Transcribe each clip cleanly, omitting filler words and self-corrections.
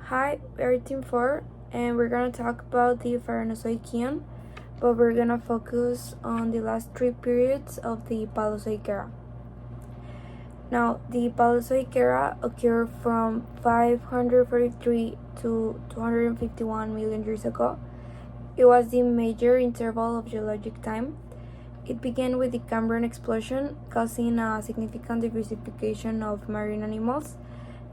Hi, we're Team 4 and we're gonna talk about the Phanerozoic, but we're gonna focus on the last three periods of the Paleozoic era. Now, the Paleozoic era occurred from 543 to 251 million years ago. It was the major interval of geologic time. It began with the Cambrian explosion, causing a significant diversification of marine animals,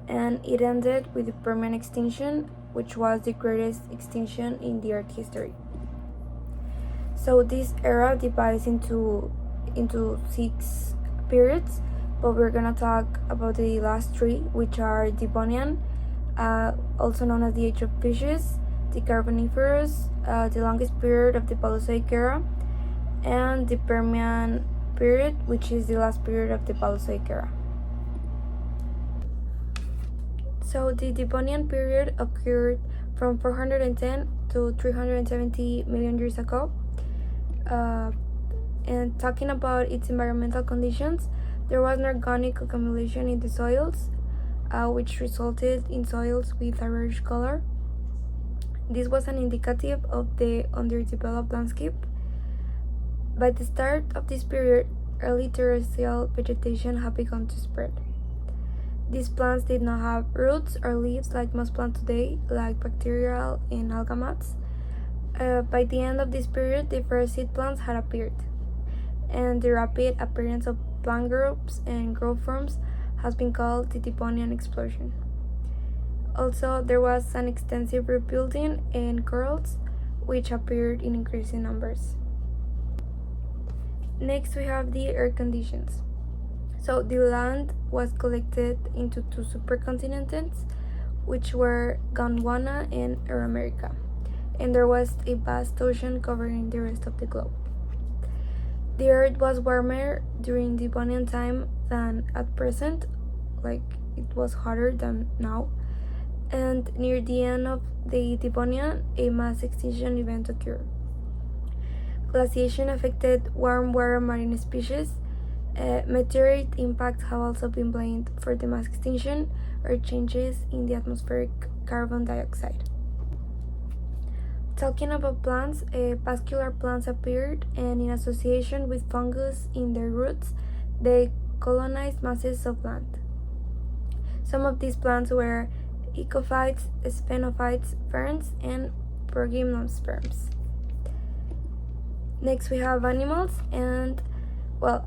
and it ended with the Permian extinction, which was the greatest extinction in the Earth history. So this era divides into 6 periods, but we're gonna talk about the last 3, which are Devonian, also known as the Age of Fishes, the Carboniferous, the longest period of the Paleozoic era, and the Permian period, which is the last period of the Paleozoic era. So the Devonian period occurred from 410 to 370 million years ago. And talking about its environmental conditions, there was an organic accumulation in the soils, which resulted in soils with a reddish color. This was an indicative of the underdeveloped landscape. By the start of this period, early terrestrial vegetation had begun to spread. These plants did not have roots or leaves like most plants today, like bacterial and algal mats. By the end of this period, the first seed plants had appeared, and the rapid appearance of plant groups and growth forms has been called the Devonian explosion. Also, there was an extensive rebuilding and corals, which appeared in increasing numbers. Next, we have the air conditions. So the land was collected into 2 supercontinents, which were Gondwana and Euramerica, and there was a vast ocean covering the rest of the globe. The earth was warmer during Devonian time than at present, like it was hotter than now, and near the end of the Devonian, a mass extinction event occurred. Glaciation affected warm water marine species. Meteorite impacts have also been blamed for the mass extinction or changes in the atmospheric carbon dioxide. Talking about plants, vascular plants appeared, and in association with fungus in their roots, they colonized masses of land. Some of these plants were ecophytes, sphenophytes, ferns, and progymnosperms. Next, we have animals, and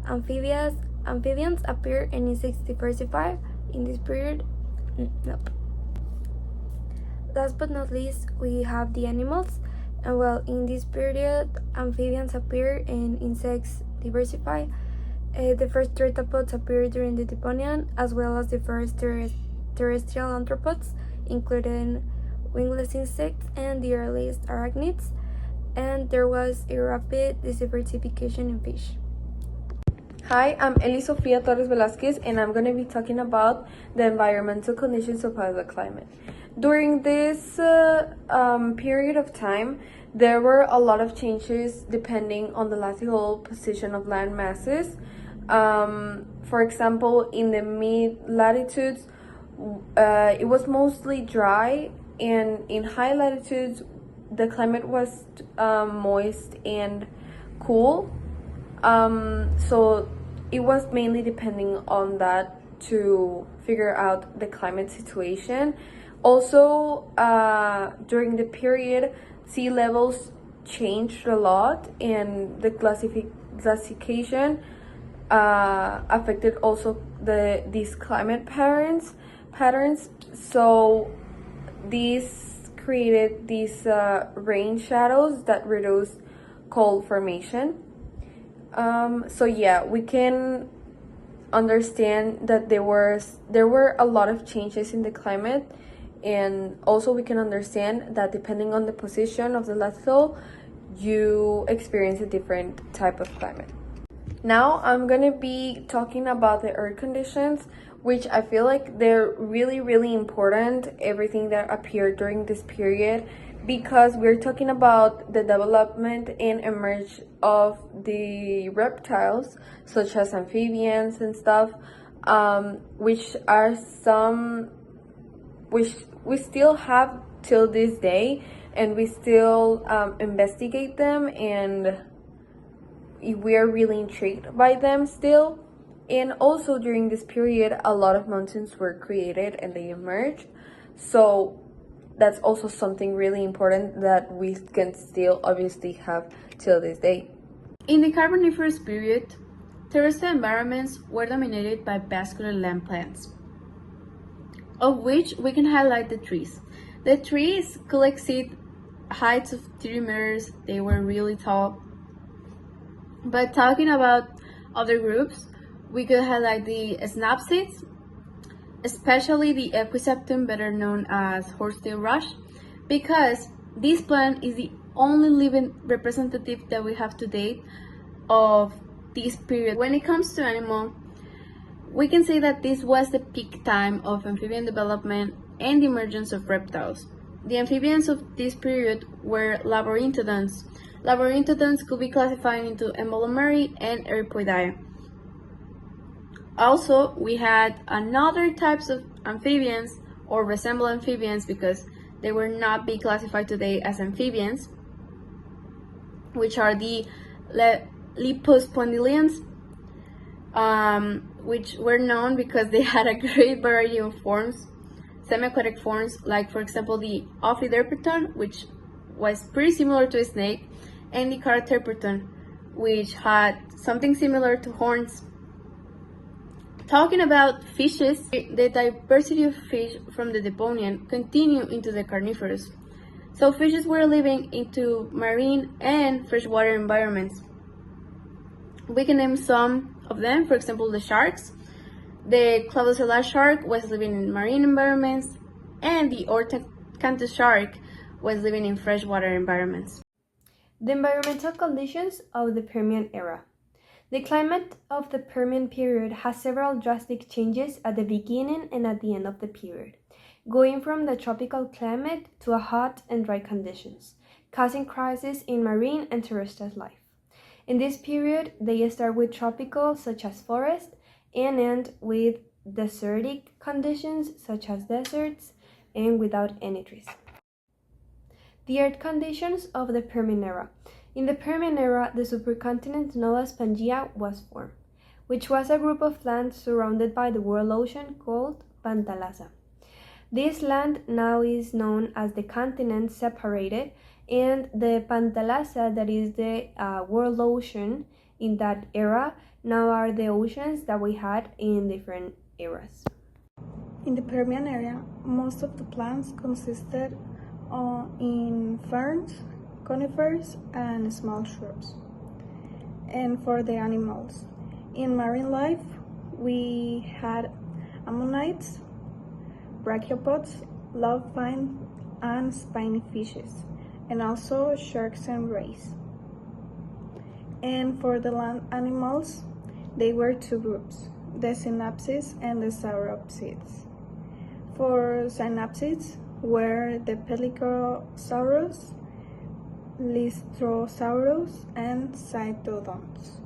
amphibians appear and insects diversify in this period. Nope. Last but not least, we have the animals, and in this period, amphibians appear and insects diversify. The first theropods appeared during the Devonian, as well as the first terrestrial arthropods, including wingless insects and the earliest arachnids, and there was a rapid diversification in fish. Hi, I'm Eli Sofia Torres Velasquez, and I'm going to be talking about the environmental conditions of paleoclimate. During this period of time, there were a lot of changes depending on the latitude position of land masses. For example, in the mid-latitudes, it was mostly dry, and in high latitudes, the climate was moist and cool. So it was mainly depending on that to figure out the climate situation. Also, during the period, sea levels changed a lot, and the glaciation affected also these climate patterns. So these created these rain shadows that reduced cold formation. So yeah, we can understand that there were a lot of changes in the climate, and also we can understand that depending on the position of the latitude, you experience a different type of climate. Now I'm gonna be talking about the earth conditions, which I feel like they're really important, everything that appeared during this period, because we're talking about the development and emerge of the reptiles, such as amphibians and stuff, which are some which we still have till this day, and we still investigate them, and we are really intrigued by them still. And also during this period, a lot of mountains were created and they emerged. So that's also something really important that we can still obviously have till this day. In the Carboniferous period, terrestrial environments were dominated by vascular land plants, of which we can highlight the trees. The trees could exceed heights of 30 meters, they were really tall. But talking about other groups, we could highlight the synapsids, especially the Equiseptum, better known as horsetail rush, because this plant is the only living representative that we have to date of this period. When it comes to animal, we can say that this was the peak time of amphibian development and the emergence of reptiles. The amphibians of this period were labyrinthodonts. Labyrinthodonts could be classified into Embolomeri and Eripoidea. Also, we had another types of amphibians or resemble amphibians because they were not be classified today as amphibians, which are the Lipospondylians, which were known because they had a great variety of forms, semi-aquatic forms, like for example the Ophiderpeton, which was pretty similar to a snake, and the Caraterpeton, which had something similar to horns. Talking about fishes, the diversity of fish from the Devonian continue into the Carniferous. So fishes were living into marine and freshwater environments. We can name some of them, for example, the sharks. The Clavocella shark was living in marine environments, and the Orthocanthus shark was living in freshwater environments. The environmental conditions of the Permian era. The climate of the Permian period has several drastic changes at the beginning and at the end of the period, going from the tropical climate to a hot and dry conditions, causing crises in marine and terrestrial life. In this period, they start with tropical, such as forest, and end with desertic conditions, such as deserts, and without any trees. The earth conditions of the Permian era. In the Permian era, the supercontinent known as Pangaea was formed, which was a group of land surrounded by the world ocean called Panthalassa. This land now is known as the continent separated, and the Panthalassa, that is the world ocean in that era, now are the oceans that we had in different eras. In the Permian area, most of the plants consisted in ferns, conifers, and small shrubs. And for the animals, in marine life, we had ammonites, brachiopods, lobine, and spiny fishes, and also sharks and rays. And for the land animals, they were two groups, the synapsids and the sauropsids. For synapsids were the Pelicosaurus, Lystrosaurus, and Cytodonts.